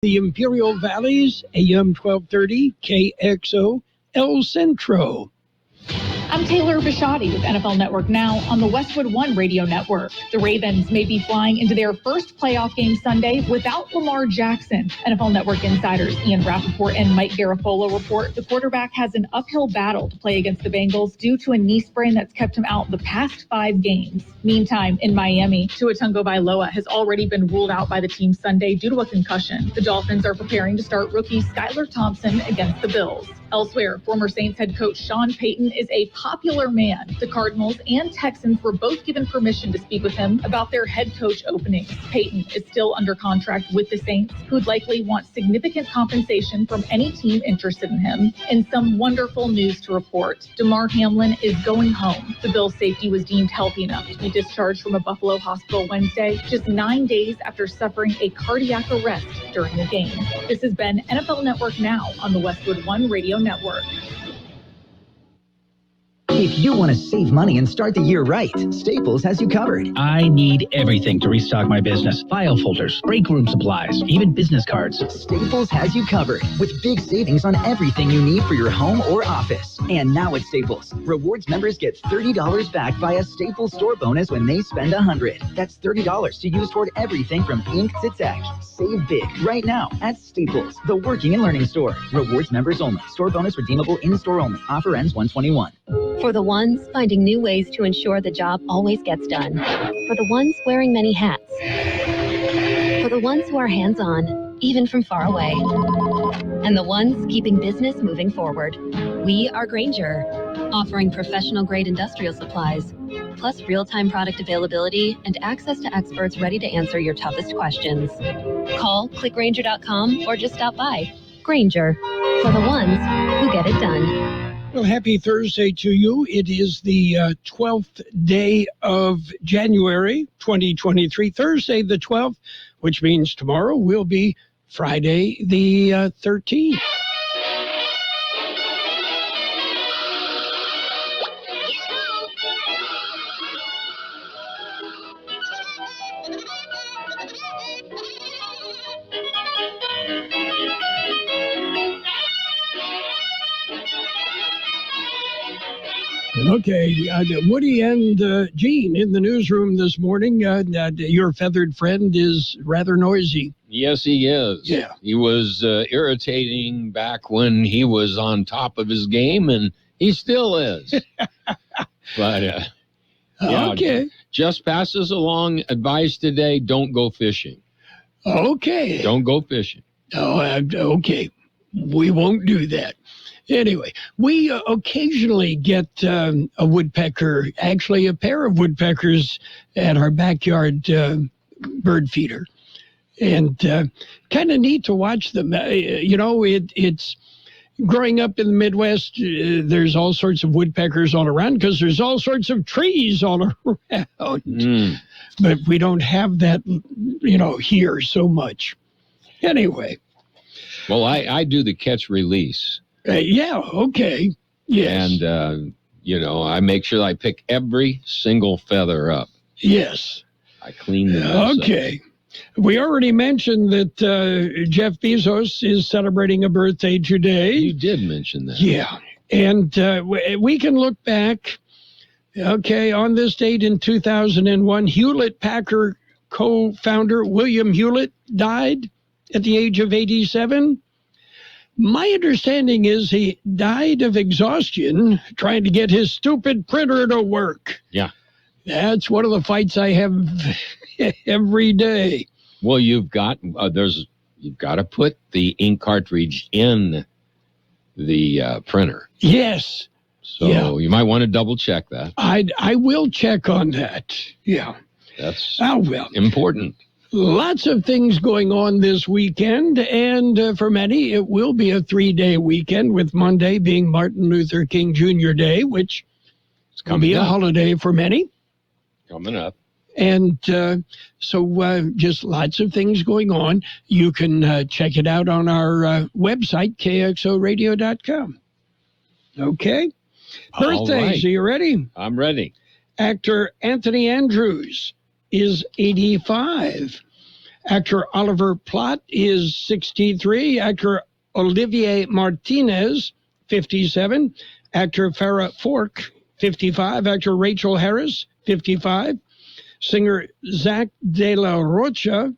The Imperial Valleys, AM 1230, KXO, El Centro. I'm Taylor Bishotti with NFL Network Now on the Westwood One Radio Network. The Ravens may be flying into their first playoff game Sunday without Lamar Jackson. NFL Network insiders Ian Rappaport and Mike Garafolo report the quarterback has an uphill battle to play against the Bengals due to a knee sprain that's kept him out the past 5 games. Meantime, in Miami, Tua Tagovailoa has already been ruled out by the team Sunday due to a concussion. The Dolphins are preparing to start rookie Skylar Thompson against the Bills. Elsewhere, former Saints head coach Sean Payton is a popular man. The Cardinals and Texans were both given permission to speak with him about their head coach openings. Payton is still under contract with the Saints, who'd likely want significant compensation from any team interested in him. And some wonderful news to report. Damar Hamlin is going home. The Bills' safety was deemed healthy enough to be discharged from a Buffalo hospital Wednesday, just 9 days after suffering a cardiac arrest during the game. This has been NFL Network Now on the Westwood One Radio Network. If you want to save money and start the year right, Staples has you covered. I need everything to restock my business. File folders, break room supplies, even business cards. Staples has you covered with big savings on everything you need for your home or office. And now at Staples, Rewards members get $30 back via Staples store bonus when they spend $100. That's $30 to use toward everything from ink to tech. Save big right now at Staples, the working and learning store. Rewards members only. Store bonus redeemable in-store only. Offer ends 1/21. For the ones finding new ways to ensure the job always gets done. For the ones wearing many hats. For the ones who are hands-on, even from far away. And the ones keeping business moving forward. We are Grainger, offering professional-grade industrial supplies, plus real-time product availability and access to experts ready to answer your toughest questions. Call, click Grainger.com, or just stop by. Grainger, for the ones who get it done. Well, happy Thursday to you. It is the 12th day of January 2023, Thursday the 12th, which means tomorrow will be Friday the 13th. Okay, Woody and Gene in the newsroom this morning. Your feathered friend is rather noisy. Yes, he is. Yeah. He was irritating back when he was on top of his game, and he still is. But, okay. Just passes along advice today, don't go fishing. Okay. Don't go fishing. Oh, okay. We won't do that. Anyway, we occasionally get a woodpecker, actually a pair of woodpeckers at our backyard bird feeder. And kind of neat to watch them. It's growing up in the Midwest, there's all sorts of woodpeckers all around because there's all sorts of trees all around. But we don't have that, here so much. Anyway. Well, I do the catch release. Yeah, okay. Yes. And, I make sure I pick every single feather up. Yes. I clean them up. Okay. We already mentioned that Jeff Bezos is celebrating a birthday today. You did mention that. Yeah. And we can look back, on this date in 2001, Hewlett-Packard co-founder William Hewlett died at the age of 87. My understanding is he died of exhaustion trying to get his stupid printer to work. Yeah. That's one of the fights I have every day. Well, you've got to put the ink cartridge in the printer. Yes. So you might want to double check that. I will check on that. Yeah. That's important. Lots of things going on this weekend, and for many, it will be a 3-day weekend, with Monday being Martin Luther King Jr. Day, which is going to be a holiday for many. Coming up. And so just lots of things going on. You can check it out on our website, kxoradio.com. Okay? Birthdays, right. Are you ready? I'm ready. Actor Anthony Andrews is 85. Actor Oliver Platt is 63. Actor Olivier Martinez, 57. Actor Farrah Fork, 55. Actor Rachel Harris, 55. Singer Zach De La Rocha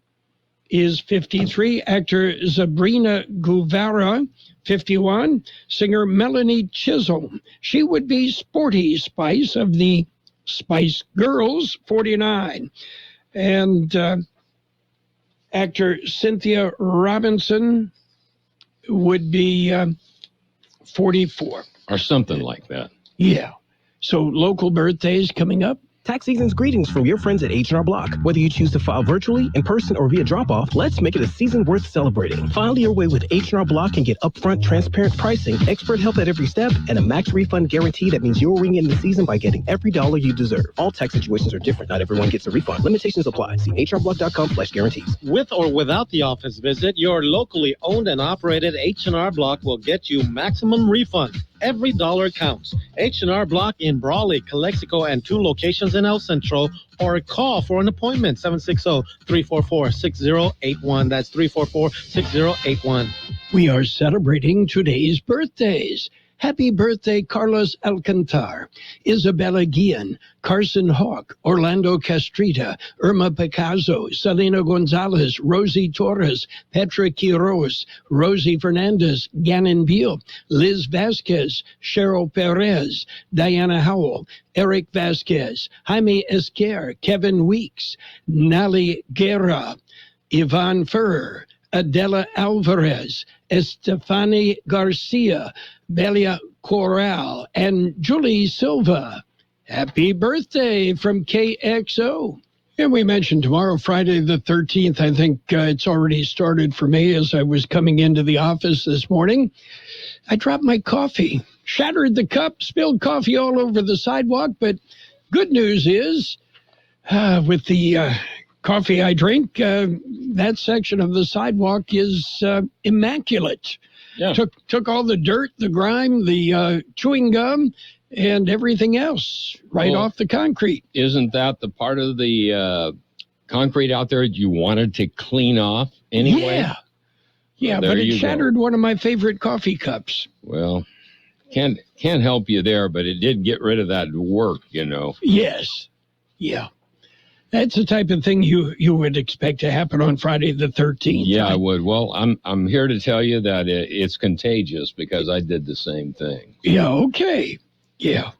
is 53. Actor Sabrina Guevara, 51. Singer Melanie Chisholm. She would be Sporty Spice of the Spice Girls, 49. And actor Cynthia Robinson would be 44. Or something like that. Yeah. So local birthdays coming up. Tax season's greetings from your friends at H&R Block. Whether you choose to file virtually, in person, or via drop-off, let's make it a season worth celebrating. File your way with H&R Block and get upfront, transparent pricing, expert help at every step, and a max refund guarantee that means you'll ring in the season by getting every dollar you deserve. All tax situations are different. Not everyone gets a refund. Limitations apply. See hrblock.com/guarantees. With or without the office visit, your locally owned and operated H&R Block will get you maximum refund. Every dollar counts. H&R Block in Brawley, Calexico, and 2 locations in El Centro, or call for an appointment, 760-344-6081. That's 344-6081. We are celebrating today's birthdays. Happy birthday, Carlos Alcantar, Isabella Guillen, Carson Hawk, Orlando Castrita, Irma Picasso, Selena Gonzalez, Rosie Torres, Petra Quiroz, Rosie Fernandez, Gannon Beal, Liz Vasquez, Cheryl Perez, Diana Howell, Eric Vasquez, Jaime Esquer, Kevin Weeks, Nali Guerra, Yvonne Ferrer, Adela Alvarez, Estefani Garcia, Belia Corral, and Julie Silva. Happy birthday from KXO. And we mentioned tomorrow, Friday the 13th. I think it's already started for me as I was coming into the office this morning. I dropped my coffee, shattered the cup, spilled coffee all over the sidewalk. But good news is, with the coffee I drink, that section of the sidewalk is immaculate. Yeah. Took all the dirt, the grime, the chewing gum, and everything else off the concrete. Isn't that the part of the concrete out there you wanted to clean off anyway? Yeah, but it shattered one of my favorite coffee cups. Well, can't help you there, but it did get rid of that work, you know. Yes. Yeah. That's the type of thing you would expect to happen on Friday the 13th. Yeah, I would. Well, I'm here to tell you that it's contagious because I did the same thing. Yeah, okay. Yeah.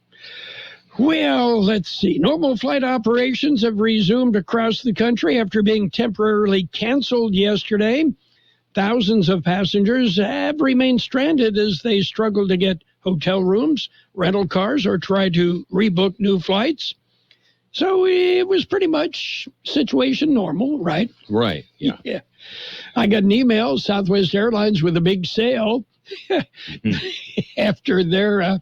Well, let's see. Normal flight operations have resumed across the country after being temporarily canceled yesterday. Thousands of passengers have remained stranded as they struggle to get hotel rooms, rental cars, or try to rebook new flights. So it was pretty much situation normal, right? Right, yeah. Yeah. I got an email, Southwest Airlines with a big sale after their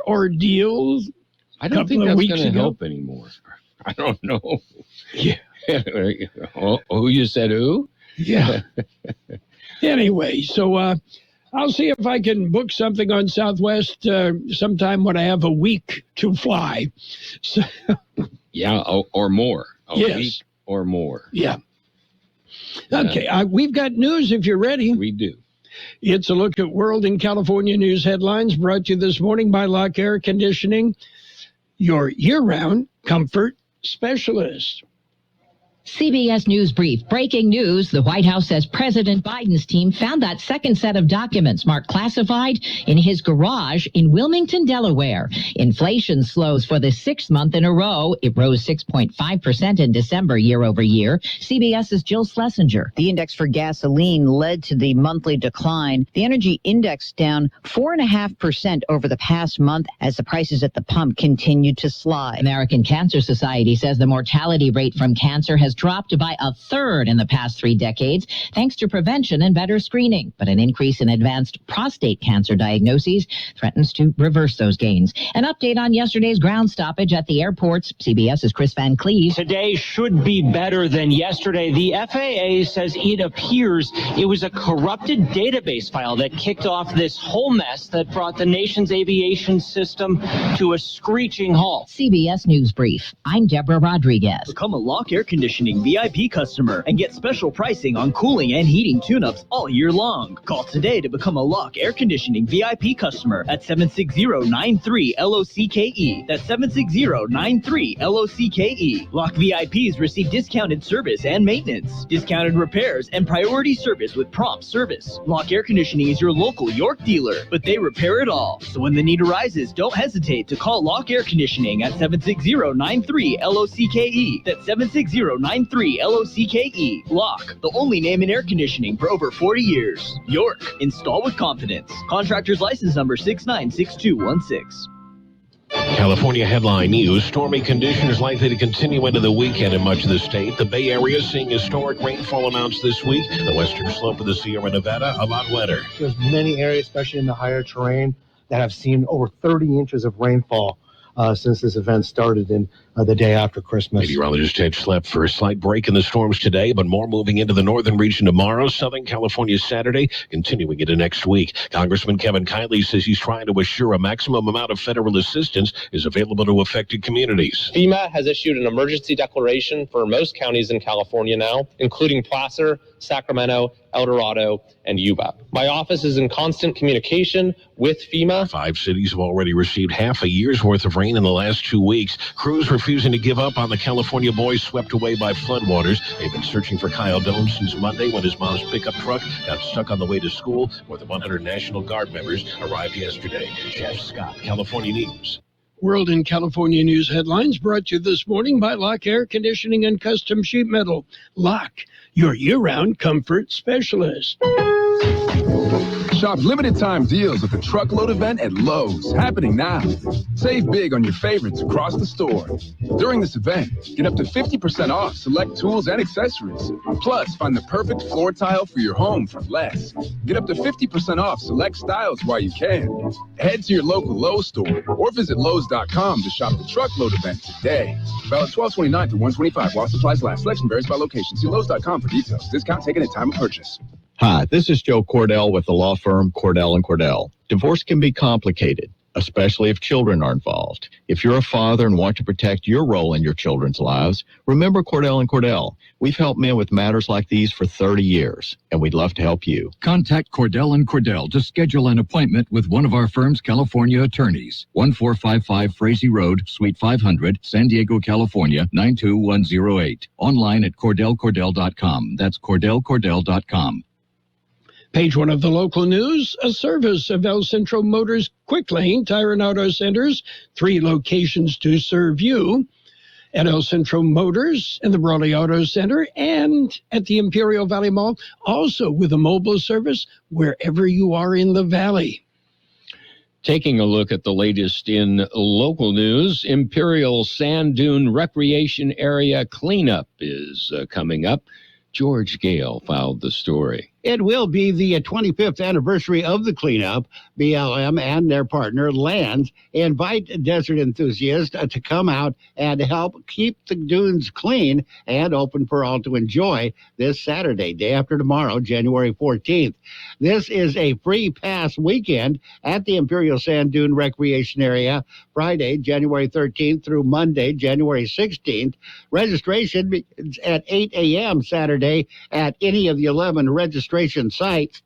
ordeal. I don't think that's going to help anymore. I don't know. Yeah. Who you said who? Yeah. Anyway, so I'll see if I can book something on Southwest sometime when I have a week to fly. So, yeah, or more. A yes. week or more. Yeah. Okay, we've got news if you're ready. We do. It's a look at World and California news headlines brought to you this morning by Lock Air Conditioning, your year-round comfort specialist. CBS News Brief. Breaking news. The White House says President Biden's team found that second set of documents marked classified in his garage in Wilmington, Delaware. Inflation slows for the 6th month in a row. It rose 6.5% in December year over year. CBS's Jill Schlesinger. The index for gasoline led to the monthly decline. The energy index down 4.5% over the past month as the prices at the pump continued to slide. American Cancer Society says the mortality rate from cancer has dropped by a third in the past 3 decades, thanks to prevention and better screening. But an increase in advanced prostate cancer diagnoses threatens to reverse those gains. An update on yesterday's ground stoppage at the airports. CBS's Chris Van Cleave. Today should be better than yesterday. The FAA says it appears it was a corrupted database file that kicked off this whole mess that brought the nation's aviation system to a screeching halt. CBS News Brief. I'm Deborah Rodriguez. Become a Lock Air Conditioning Conditioning VIP customer and get special pricing on cooling and heating tune-ups all year long. Call today to become a Lock Air Conditioning VIP customer at 760-93-LOCKE. That's 760-93-LOCKE. Lock VIPs receive discounted service and maintenance, discounted repairs, and priority service with prompt service. Lock Air Conditioning is your local York dealer, but they repair it all. So when the need arises, don't hesitate to call Lock Air Conditioning at 760-93-LOCKE. That's 760-93-LOCKE. Lock, the only name in air conditioning for over 40 years. York, install with confidence. Contractor's license number 696216. California headline news. Stormy conditions likely to continue into the weekend in much of the state. The Bay Area seeing historic rainfall amounts this week. The western slope of the Sierra Nevada, a lot wetter. There's many areas, especially in the higher terrain, that have seen over 30 inches of rainfall since this event started in the day after Christmas. Meteorologist Ted Schlepp for a slight break in the storms today, but more moving into the northern region tomorrow. Southern California Saturday, continuing into next week. Congressman Kevin Kiley says he's trying to assure a maximum amount of federal assistance is available to affected communities. FEMA has issued an emergency declaration for most counties in California now, including Placer, Sacramento, El Dorado, and Yuba. My office is in constant communication with FEMA. 5 cities have already received half a year's worth of rain in the last 2 weeks. Crews refusing to give up on the California boys swept away by floodwaters. They've been searching for Kyle Doan since Monday when his mom's pickup truck got stuck on the way to school. More than 100 National Guard members arrived yesterday. Jeff Scott, California News. World in California news headlines brought to you this morning by Lock Air Conditioning and Custom Sheet Metal. Lock, your year-round comfort specialist. Shop limited time deals at the Truckload event at Lowe's, happening now. Save big on your favorites across the store. During this event, get up to 50% off select tools and accessories. Plus, find the perfect floor tile for your home for less. Get up to 50% off select styles while you can. Head to your local Lowe's store or visit Lowe's.com to shop the Truckload event today. Valid 12/29 to 1/25 while supplies last. Selection varies by location. See Lowe's.com for details. Discount taken at time of purchase. Hi, this is Joe Cordell with the law firm Cordell & Cordell. Divorce can be complicated, especially if children are involved. If you're a father and want to protect your role in your children's lives, remember Cordell & Cordell. We've helped men with matters like these for 30 years, and we'd love to help you. Contact Cordell & Cordell to schedule an appointment with one of our firm's California attorneys. 1455 Frazee Road, Suite 500, San Diego, California, 92108. Online at CordellCordell.com. That's CordellCordell.com. Page 1 of the local news, a service of El Centro Motors Quick Lane Tire and Auto Centers, 3 locations to serve you at El Centro Motors and the Brawley Auto Center and at the Imperial Valley Mall, also with a mobile service wherever you are in the valley. Taking a look at the latest in local news, Imperial Sand Dune Recreation Area cleanup is coming up. George Gale filed the story. It will be the 25th anniversary of the cleanup. BLM and their partner, Lands, invite desert enthusiasts to come out and help keep the dunes clean and open for all to enjoy this Saturday, day after tomorrow, January 14th. This is a free pass weekend at the Imperial Sand Dune Recreation Area, Friday, January 13th through Monday, January 16th. Registration is at 8 a.m. Saturday at any of the 11 registration sites.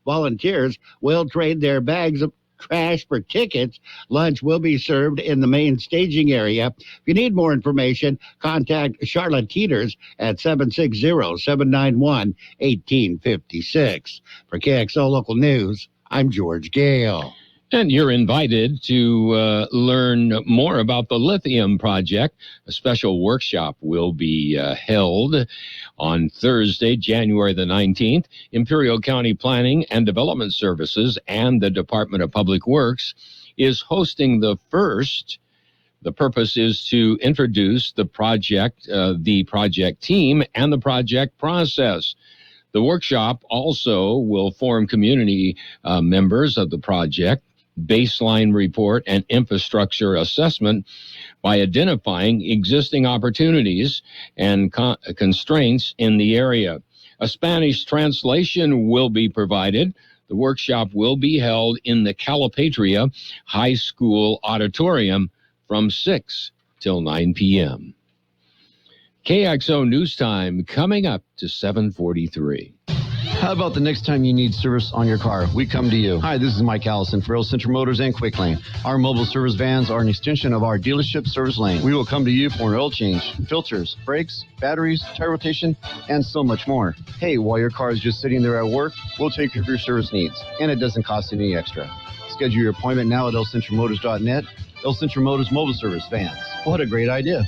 Volunteers will trade their bags of trash for tickets. Lunch will be served in the main staging area. If you need more information, contact Charlotte Teeters at 760-791-1856. For KXO Local News, I'm George Gale. And you're invited to learn more about the lithium project. A special workshop will be held on Thursday, January the 19th. Imperial County Planning and Development Services and the Department of Public Works is hosting the first. The purpose is to introduce the project team, and the project process. The workshop also will form community members of the project, baseline report, and infrastructure assessment by identifying existing opportunities and constraints in the area. A Spanish translation will be provided. The workshop will be held in the Calipatria High School Auditorium from 6 till 9 p.m. KXO News Time coming up to 7:43. How about the next time you need service on your car? We come to you. Hi, this is Mike Allison for Real Central Motors and Quick Lane. Our mobile service vans are an extension of our dealership service lane. We will come to you for an oil change, filters, brakes, batteries, tire rotation, and so much more. Hey, while your car is just sitting there at work, we'll take care of your service needs, and it doesn't cost any extra. Schedule your appointment now at elcentralmotors.net. El Central Motors Mobile Service Vans. What a great idea.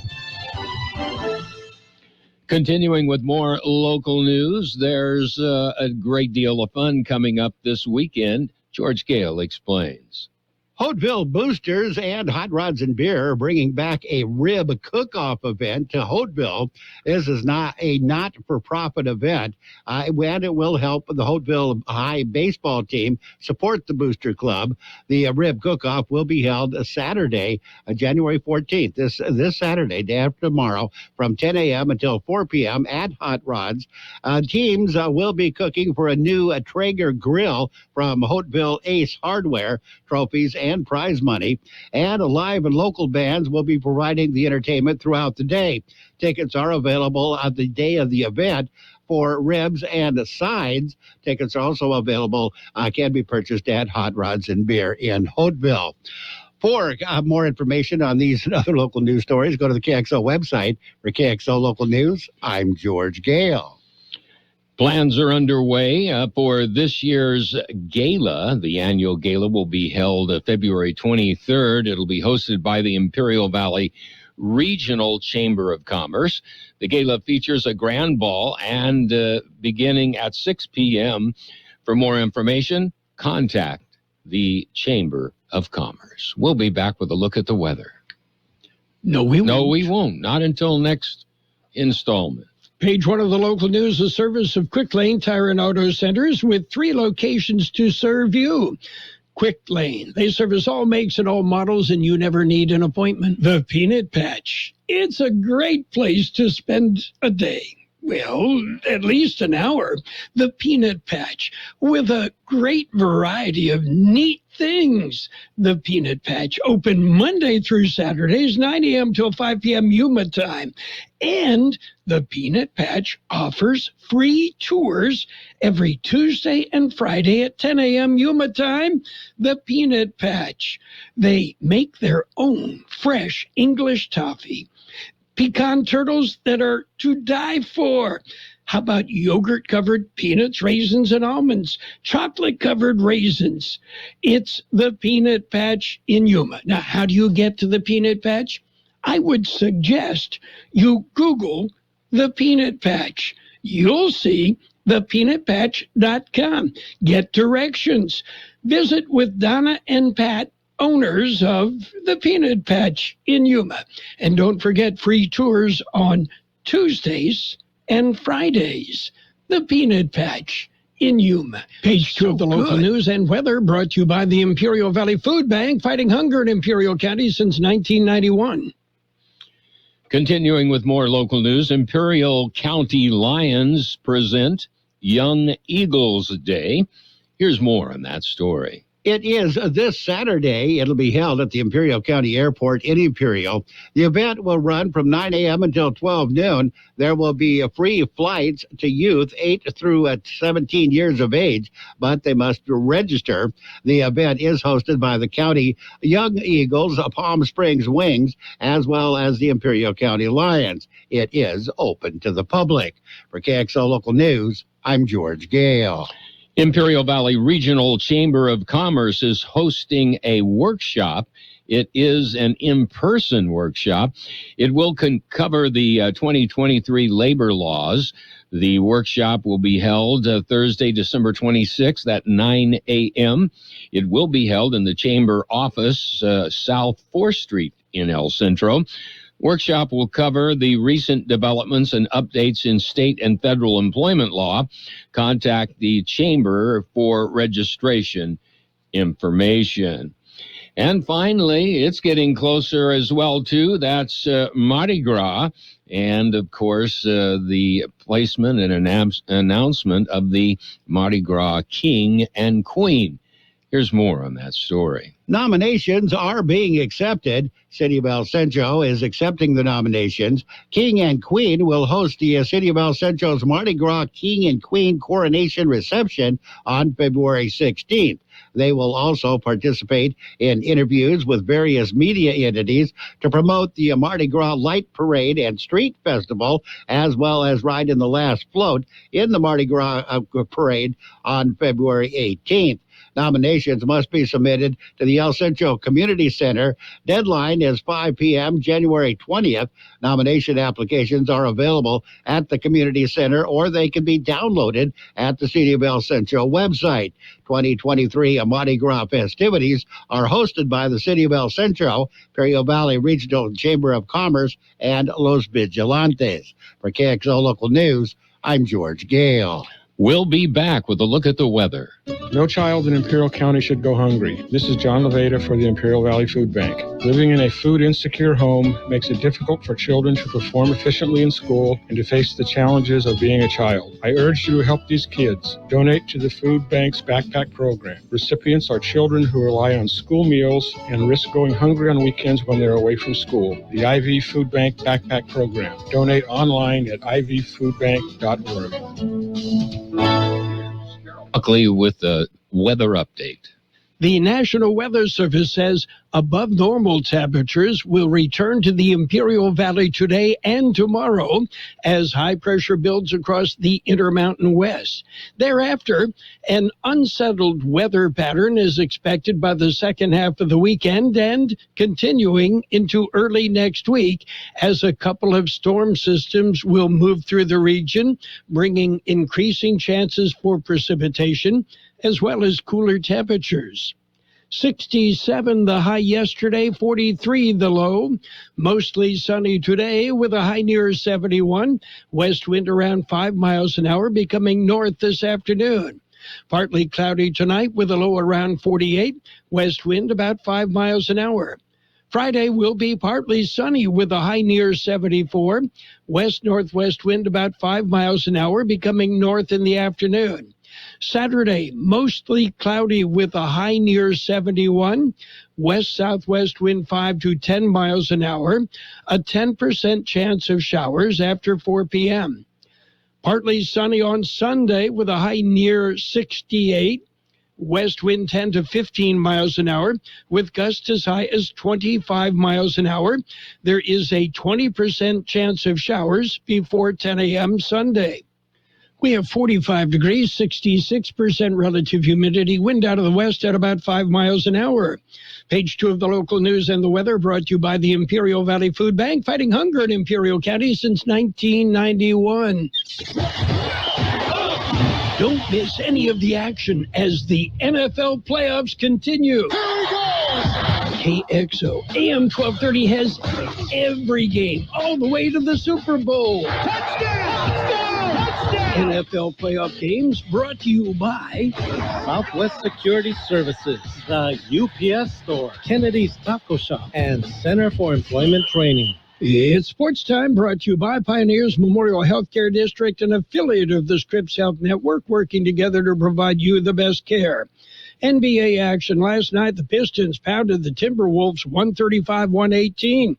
Continuing with more local news, there's a great deal of fun coming up this weekend. George Gale explains. Hoteville Boosters and Hot Rods and Beer are bringing back a rib cook-off event to Hoteville. This is not a not-for-profit event, and it will help the Hoteville High baseball team support the Booster Club. The rib cook-off will be held Saturday, January 14th, this Saturday, day after tomorrow, from 10 a.m. until 4 p.m. at Hot Rods. Teams will be cooking for a new Traeger grill from Hoteville Ace Hardware, trophies and prize money, and live and local bands will be providing the entertainment throughout the day. Tickets are available on the day of the event for ribs and sides. Tickets are also available, can be purchased at Hot Rods and Beer in Hoteville. For more information on these and other local news stories, go to the KXO website. For KXO Local News, I'm George Gale. Plans are underway for this year's gala. The annual gala will be held February 23rd. It'll be hosted by the Imperial Valley Regional Chamber of Commerce. The gala features a grand ball and beginning at 6 p.m. For more information, contact the Chamber of Commerce. We'll be back with a look at the weather. No, we won't. Not until next installment. Page one of the local news, the service of Quick Lane Tire and Auto Centers with 3 locations to serve you. Quick Lane. They service all makes and all models, and you never need an appointment. The Peanut Patch. It's a great place to spend a day. Well, at least an hour. The Peanut Patch, with a great variety of neat things. The Peanut Patch, open Monday through Saturdays, 9 a.m. till 5 p.m. Yuma time. And the Peanut Patch offers free tours every Tuesday and Friday at 10 a.m. Yuma time. The Peanut Patch. They make their own fresh English toffee. Pecan turtles that are to die for. How about yogurt-covered peanuts, raisins, and almonds? Chocolate-covered raisins. It's the Peanut Patch in Yuma. Now, how do you get to the Peanut Patch? I would suggest you Google the Peanut Patch. You'll see thepeanutpatch.com. Get directions. Visit with Donna and Pat, owners of the Peanut Patch in Yuma. And don't forget free tours on Tuesdays and Fridays. The Peanut Patch in Yuma. Page 2 of the local news and weather brought to you by the Imperial Valley Food Bank, fighting hunger in Imperial County since 1991. Continuing with more local news, Imperial County Lions present Young Eagles Day. Here's more on that story. It is this Saturday. It'll be held at the Imperial County Airport in Imperial. The event will run from 9 a.m. until 12 noon. There will be free flights to youth 8 through 17 years of age, but they must register. The event is hosted by the County Young Eagles, Palm Springs Wings, as well as the Imperial County Lions. It is open to the public. For KXO Local News, I'm George Gale. Imperial Valley Regional Chamber of Commerce is hosting a workshop. It is an in-person workshop. It will cover the 2023 labor laws. The workshop will be held Thursday, December 26th at 9 a.m. It will be held in the Chamber office, South 4th Street in El Centro. Workshop will cover the recent developments and updates in state and federal employment law. Contact the Chamber for registration information. And finally, it's getting closer as well, too. That's Mardi Gras. And, of course, the placement and announcement of the Mardi Gras King and Queen. Here's more on that story. Nominations are being accepted. City of El Centro is accepting the nominations. King and Queen will host the City of El Centro's Mardi Gras King and Queen coronation reception on February 16th. They will also participate in interviews with various media entities to promote the Mardi Gras Light Parade and Street Festival, as well as ride in the last float in the Mardi Gras Parade on February 18th. Nominations must be submitted to the El Centro Community Center. Deadline is 5 p.m. January 20th. Nomination applications are available at the Community Center, or they can be downloaded at the City of El Centro website. 2023 Mardi Gras festivities are hosted by the City of El Centro, Pereo Valley Regional Chamber of Commerce, and Los Vigilantes. For KXO Local News, I'm George Gale. We'll be back with a look at the weather. No child in Imperial County should go hungry. This is John Levada for the Imperial Valley Food Bank. Living in a food-insecure home makes it difficult for children to perform efficiently in school and to face the challenges of being a child. I urge you to help these kids. Donate to the Food Bank's Backpack Program. Recipients are children who rely on school meals and risk going hungry on weekends when they're away from school. The IV Food Bank Backpack Program. Donate online at ivfoodbank.org. Buckley with the weather update. The National Weather Service says above normal temperatures will return to the Imperial Valley today and tomorrow as high pressure builds across the Intermountain West. Thereafter, an unsettled weather pattern is expected by the second half of the weekend and continuing into early next week as a couple of storm systems will move through the region, bringing increasing chances for precipitation as well as cooler temperatures. 67 the high yesterday, 43 the low. Mostly sunny today with a high near 71. West wind around 5 miles an hour, becoming north this afternoon. Partly cloudy tonight with a low around 48. West wind about 5 miles an hour. Friday will be partly sunny with a high near 74. West-northwest wind about 5 miles an hour, becoming north in the afternoon. Saturday, mostly cloudy with a high near 71. West-southwest wind 5 to 10 miles an hour. A 10% chance of showers after 4 p.m. Partly sunny on Sunday with a high near 68. West wind 10 to 15 miles an hour with gusts as high as 25 miles an hour. There is a 20% chance of showers before 10 a.m. Sunday. We have 45 degrees, 66% relative humidity, wind out of the west at about 5 miles an hour. Page 2 of the local news and the weather brought to you by the Imperial Valley Food Bank, fighting hunger in Imperial County since 1991. Don't miss any of the action as the NFL playoffs continue. KXO AM 1230 has every game all the way to the Super Bowl. NFL playoff games brought to you by Southwest Security Services, the UPS Store, Kennedy's Taco Shop, and Center for Employment Training. It's sports time, brought to you by Pioneers Memorial Healthcare District, an affiliate of the Scripps Health Network, working together to provide you the best care. NBA action last night, the Pistons pounded the Timberwolves 135-118.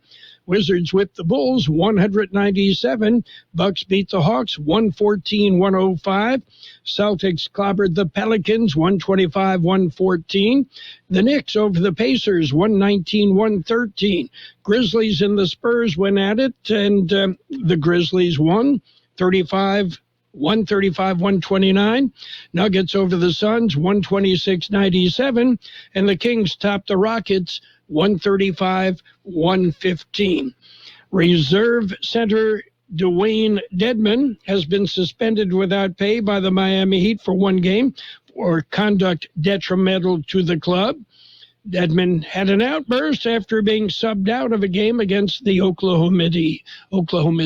Wizards whipped the Bulls 197. Bucks beat the Hawks 114-105. Celtics clobbered the Pelicans 125-114. The Knicks over the Pacers 119-113. Grizzlies and the Spurs went at it, and the Grizzlies won 135-129. Nuggets over the Suns 126-97. And the Kings topped the Rockets 135-115. Reserve center Dwayne Dedmon has been suspended without pay by the Miami Heat for 1 game for conduct detrimental to the club. Dedmon had an outburst after being subbed out of a game against the Oklahoma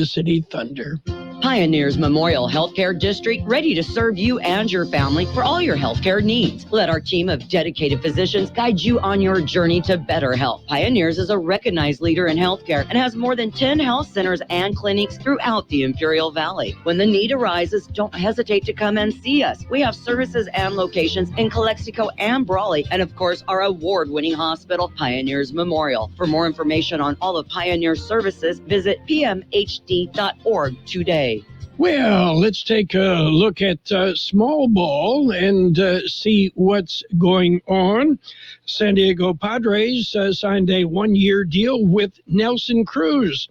City Thunder. Pioneers Memorial Healthcare District, ready to serve you and your family for all your healthcare needs. Let our team of dedicated physicians guide you on your journey to better health. Pioneers is a recognized leader in healthcare and has more than 10 health centers and clinics throughout the Imperial Valley. When the need arises, don't hesitate to come and see us. We have services and locations in Calexico and Brawley, and of course, our award-winning hospital, Pioneers Memorial. For more information on all of Pioneer's services, visit pmhd.org today. Well, let's take a look at small ball and see what's going on. San Diego Padres signed a one-year deal with Nelson Cruz.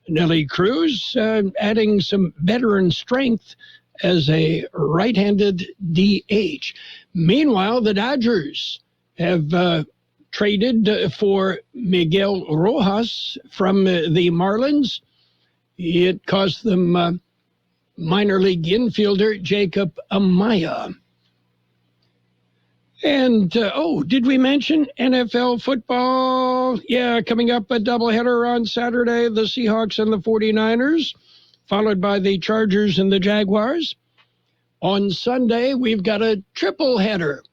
Nelly Cruz adding some veteran strength as a right-handed DH. Meanwhile, the Dodgers have traded for Miguel Rojas from the Marlins. It cost them minor league infielder Jacob Amaya. And, did we mention NFL football? Yeah, coming up a doubleheader on Saturday, the Seahawks and the 49ers, followed by the Chargers and the Jaguars. On Sunday, we've got a triple header.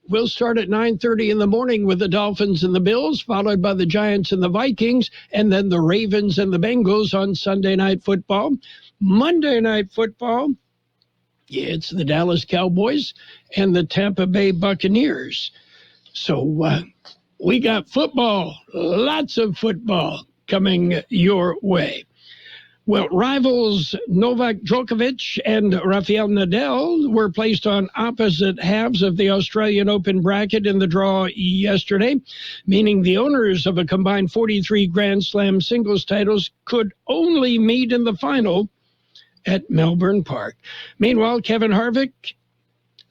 We'll start at 9:30 in the morning with the Dolphins and the Bills, followed by the Giants and the Vikings, and then the Ravens and the Bengals on Sunday Night Football. Monday Night Football, it's the Dallas Cowboys and the Tampa Bay Buccaneers. So we got football, lots of football coming your way. Well, rivals Novak Djokovic and Rafael Nadal were placed on opposite halves of the Australian Open bracket in the draw yesterday, meaning the owners of a combined 43 Grand Slam singles titles could only meet in the final at Melbourne Park. Meanwhile, Kevin Harvick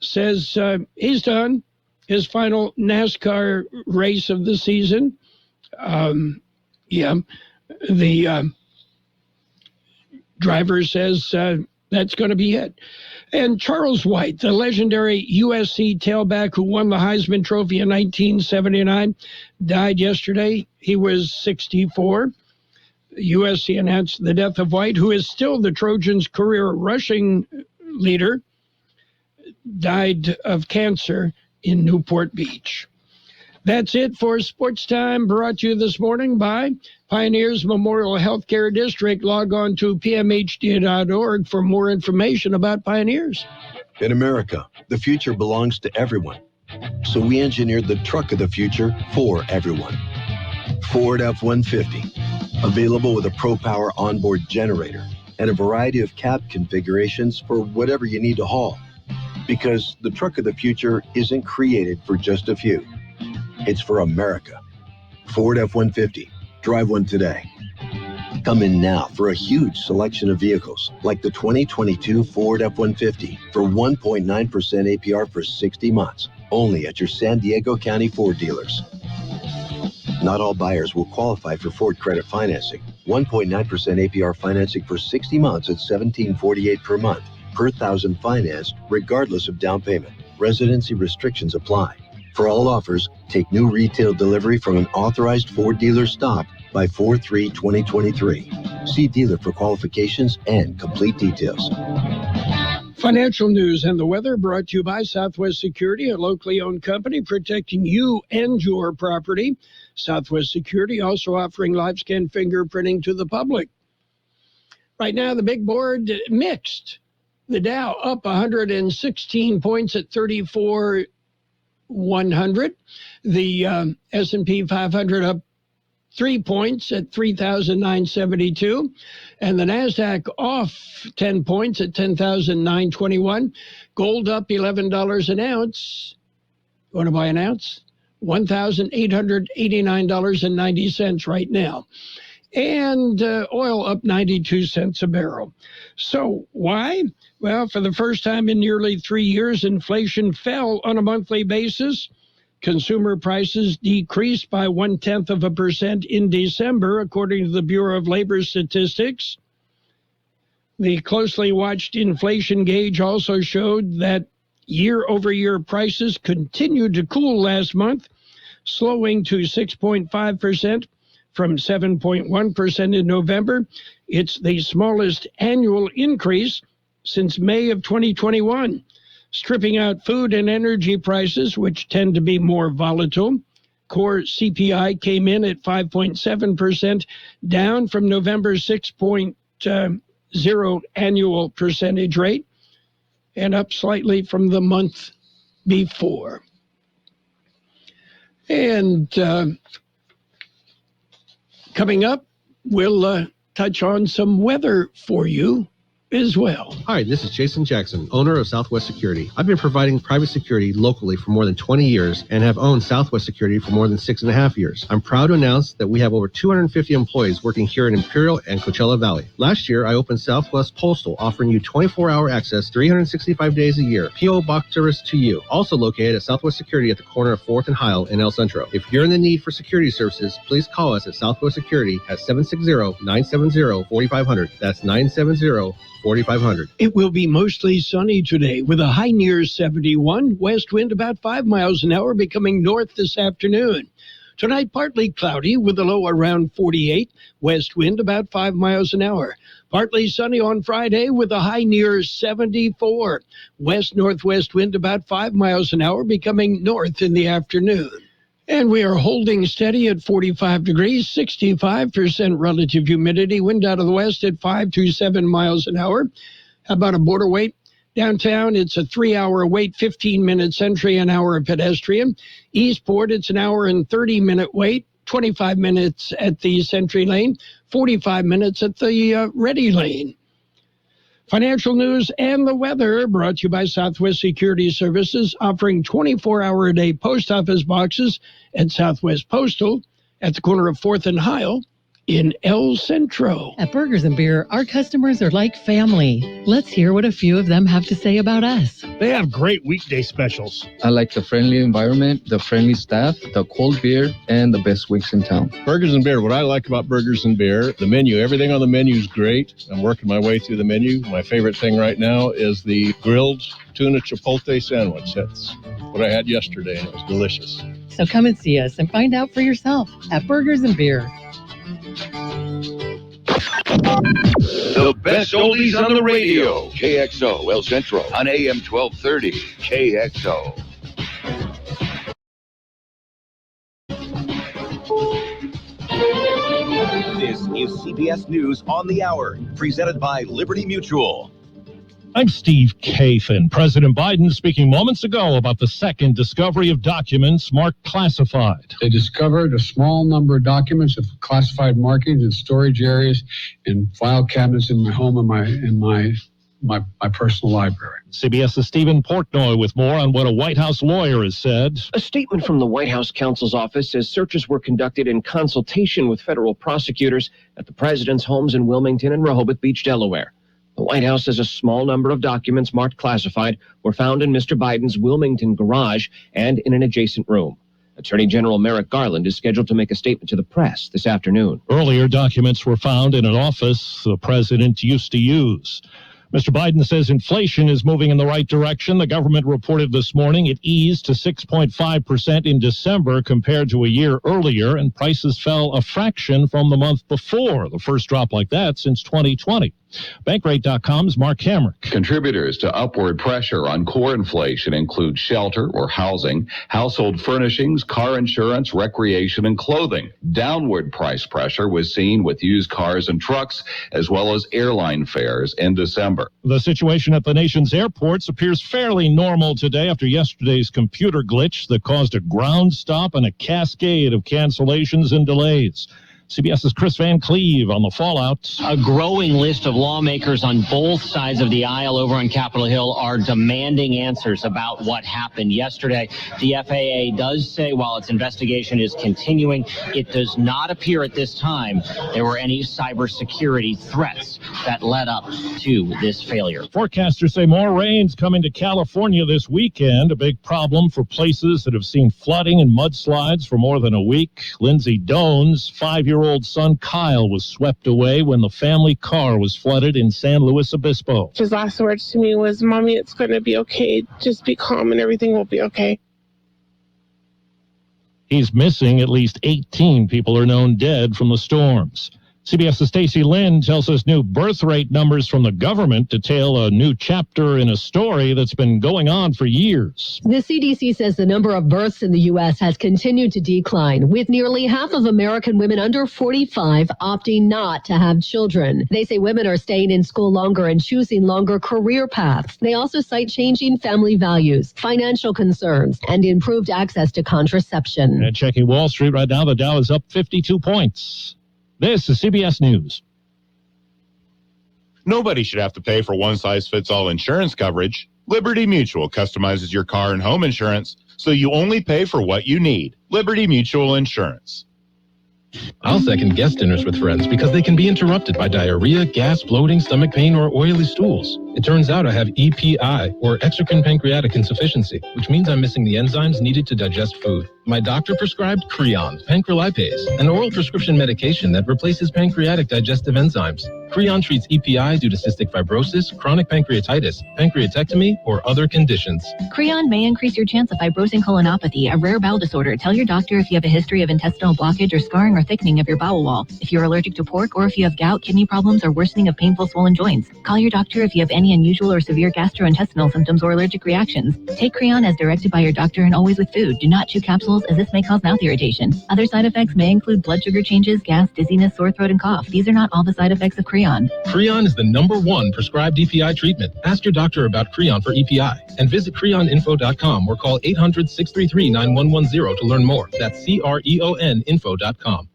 says he's done his final NASCAR race of the season. The driver says that's going to be it. And Charles White, the legendary USC tailback who won the Heisman Trophy in 1979, died yesterday. He was 64. USC announced the death of White, who is still the Trojans' career rushing leader, died of cancer in Newport Beach. That's it for Sports Time, brought to you this morning by Pioneers Memorial Healthcare District. Log on to pmhd.org for more information about Pioneers. In America, the future belongs to everyone. So we engineered the truck of the future for everyone. Ford F-150, available with a ProPower onboard generator and a variety of cab configurations for whatever you need to haul. Because the truck of the future isn't created for just a few. It's for America. Ford F-150. Drive one today. Come in now for a huge selection of vehicles, like the 2022 Ford F-150 for 1.9% APR for 60 months, only at your San Diego County Ford dealers. Not all buyers will qualify for Ford credit financing. 1.9% APR financing for 60 months at $1,748 per month, per thousand financed, regardless of down payment. Residency restrictions apply. For all offers, take new retail delivery from an authorized Ford dealer stock by 4/3/2023. See dealer for qualifications and complete details. Financial news and the weather brought to you by Southwest Security, a locally owned company protecting you and your property. Southwest Security also offering live scan fingerprinting to the public. Right now, the big board mixed. The Dow up 116 points at 34,100. The S&P 500 up 3 points at 3,972. And the NASDAQ off 10 points at 10,921. Gold up $11 an ounce. You want to buy an ounce? $1,889.90 right now. And oil up 92 cents a barrel. So why? Well, for the first time in nearly 3 years, inflation fell on a monthly basis. Consumer prices decreased by 0.1% in December, according to the Bureau of Labor Statistics. The closely watched inflation gauge also showed that year-over-year prices continued to cool last month, slowing to 6.5% from 7.1% in November. It's the smallest annual increase since May of 2021. Stripping out food and energy prices, which tend to be more volatile, core CPI came in at 5.7%, down from November's 6.0 annual percentage rate, and up slightly from the month before. And coming up, we'll touch on some weather for you as well. Hi, this is Jason Jackson, owner of Southwest Security. I've been providing private security locally for more than 20 years and have owned Southwest Security for more than 6.5 years. I'm proud to announce that we have over 250 employees working here in Imperial and Coachella Valley. Last year, I opened Southwest Postal, offering you 24-hour access 365 days a year. P.O. Box service to you. Also located at Southwest Security at the corner of 4th and Heil in El Centro. If you're in the need for security services, please call us at Southwest Security at 760-970-4500. That's 970-4500. It will be mostly sunny today with a high near 71, west wind about 5 miles an hour, becoming north this afternoon. Tonight, partly cloudy with a low around 48, west wind about 5 miles an hour. Partly sunny on Friday with a high near 74, west-northwest wind about 5 miles an hour, becoming north in the afternoon. And we are holding steady at 45 degrees, 65% relative humidity, wind out of the west at 5 to 7 miles an hour. How about a border wait? Downtown, it's a 3-hour wait, 15-minute Sentry, an hour pedestrian. Eastport, it's an hour and 30-minute wait, 25 minutes at the Sentry lane, 45 minutes at the Ready lane. Financial news and the weather brought to you by Southwest Security Services, offering 24-hour-a-day post office boxes at Southwest Postal at the corner of 4th and Heil in El Centro. At Burgers and Beer, our customers are like family. Let's hear what a few of them have to say about us. They have great weekday specials. I like the friendly environment, the friendly staff, the cold beer, and the best wings in town. Burgers and Beer, what I like about Burgers and Beer, the menu, everything on the menu is great. I'm working my way through the menu. My favorite thing right now is the grilled tuna chipotle sandwich. That's what I had yesterday, and it was delicious. So come and see us and find out for yourself at Burgers and Beer. The best oldies on the radio. KXO El Centro on AM 1230. KXO. This is CBS News on the Hour, presented by Liberty Mutual. I'm Steve Kathan. President Biden speaking moments ago about the second discovery of documents marked classified. They discovered a small number of documents of classified markings in storage areas in file cabinets in my home and my personal library. CBS's Stephen Portnoy with more on what a White House lawyer has said. A statement from the White House counsel's office says searches were conducted in consultation with federal prosecutors at the president's homes in Wilmington and Rehoboth Beach, Delaware. The White House says a small number of documents marked classified were found in Mr. Biden's Wilmington garage and in an adjacent room. Attorney General Merrick Garland is scheduled to make a statement to the press this afternoon. Earlier documents were found in an office the president used to use. Mr. Biden says inflation is moving in the right direction. The government reported this morning it eased to 6.5% in December compared to a year earlier, and prices fell a fraction from the month before, the first drop like that since 2020. Bankrate.com's Mark Hamrick. Contributors to upward pressure on core inflation include shelter or housing, household furnishings, car insurance, recreation, and clothing. Downward price pressure was seen with used cars and trucks, as well as airline fares in December. The situation at the nation's airports appears fairly normal today after yesterday's computer glitch that caused a ground stop and a cascade of cancellations and delays. CBS's Chris Van Cleve on the fallout. A growing list of lawmakers on both sides of the aisle over on Capitol Hill are demanding answers about what happened yesterday. The FAA does say while its investigation is continuing, it does not appear at this time there were any cybersecurity threats that led up to this failure. Forecasters say more rain's coming to California this weekend, a big problem for places that have seen flooding and mudslides for more than a week. Lindsay Doan's 5-year-old son Kyle was swept away when the family car was flooded in San Luis Obispo. His last words to me was, "Mommy, it's going to be okay. Just be calm and everything will be okay." He's missing. At least 18 people are known dead from the storms. CBS's Stacey Lynn tells us new birth rate numbers from the government detail a new chapter in a story that's been going on for years. The CDC says the number of births in the U.S. has continued to decline, with nearly half of American women under 45 opting not to have children. They say women are staying in school longer and choosing longer career paths. They also cite changing family values, financial concerns, and improved access to contraception. And checking Wall Street right now, the Dow is up 52 points. This is CBS News. Nobody should have to pay for one-size-fits-all insurance coverage. Liberty Mutual customizes your car and home insurance, so you only pay for what you need. Liberty Mutual Insurance. I'll second guest dinners with friends because they can be interrupted by diarrhea, gas, bloating, stomach pain, or oily stools. It turns out I have EPI, or exocrine pancreatic insufficiency, which means I'm missing the enzymes needed to digest food. My doctor prescribed Creon, pancrelipase, an oral prescription medication that replaces pancreatic digestive enzymes. Creon treats EPI due to cystic fibrosis, chronic pancreatitis, pancreatectomy, or other conditions. Creon may increase your chance of fibrosing colonopathy, a rare bowel disorder. Tell your doctor if you have a history of intestinal blockage or scarring or thickening of your bowel wall, if you're allergic to pork, or if you have gout, kidney problems, or worsening of painful swollen joints. Call your doctor if you have any unusual or severe gastrointestinal symptoms or allergic reactions. Take Creon as directed by your doctor and always with food. Do not chew capsules, as this may cause mouth irritation. Other side effects may include blood sugar changes, gas, dizziness, sore throat, and cough. These are not all the side effects of Creon. Creon is the #1 prescribed EPI treatment. Ask your doctor about Creon for EPI and visit creoninfo.com or call 800-633-9110 to learn more. That's CREONinfo.com.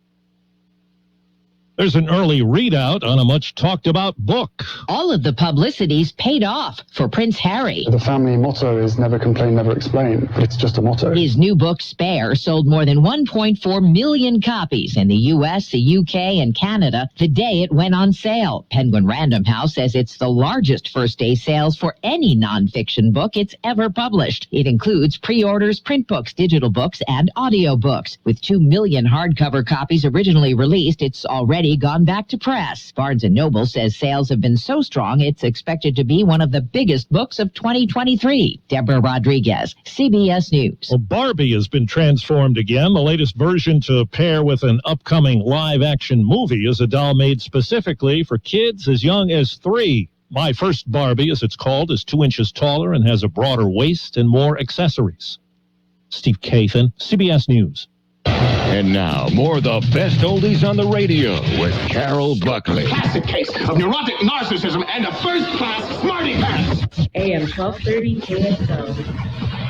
There's an early readout on a much-talked-about book. All of the publicity's paid off for Prince Harry. The family motto is never complain, never explain, but it's just a motto. His new book, Spare, sold more than 1.4 million copies in the U.S., the U.K., and Canada the day it went on sale. Penguin Random House says it's the largest first-day sales for any nonfiction book it's ever published. It includes pre-orders, print books, digital books, and audio books. With 2 million hardcover copies originally released, it's already gone back to press. Barnes & Noble says sales have been so strong it's expected to be one of the biggest books of 2023. Deborah Rodriguez, CBS News. Well, Barbie has been transformed again. The latest version to pair with an upcoming live-action movie is a doll made specifically for kids as young as 3. My First Barbie, as it's called, is 2 inches taller and has a broader waist and more accessories. Steve Kathan, CBS News. And now, more of the best oldies on the radio with Carroll Buckley. Classic case of neurotic narcissism and a first-class smarty pants. AM 1230 KXO.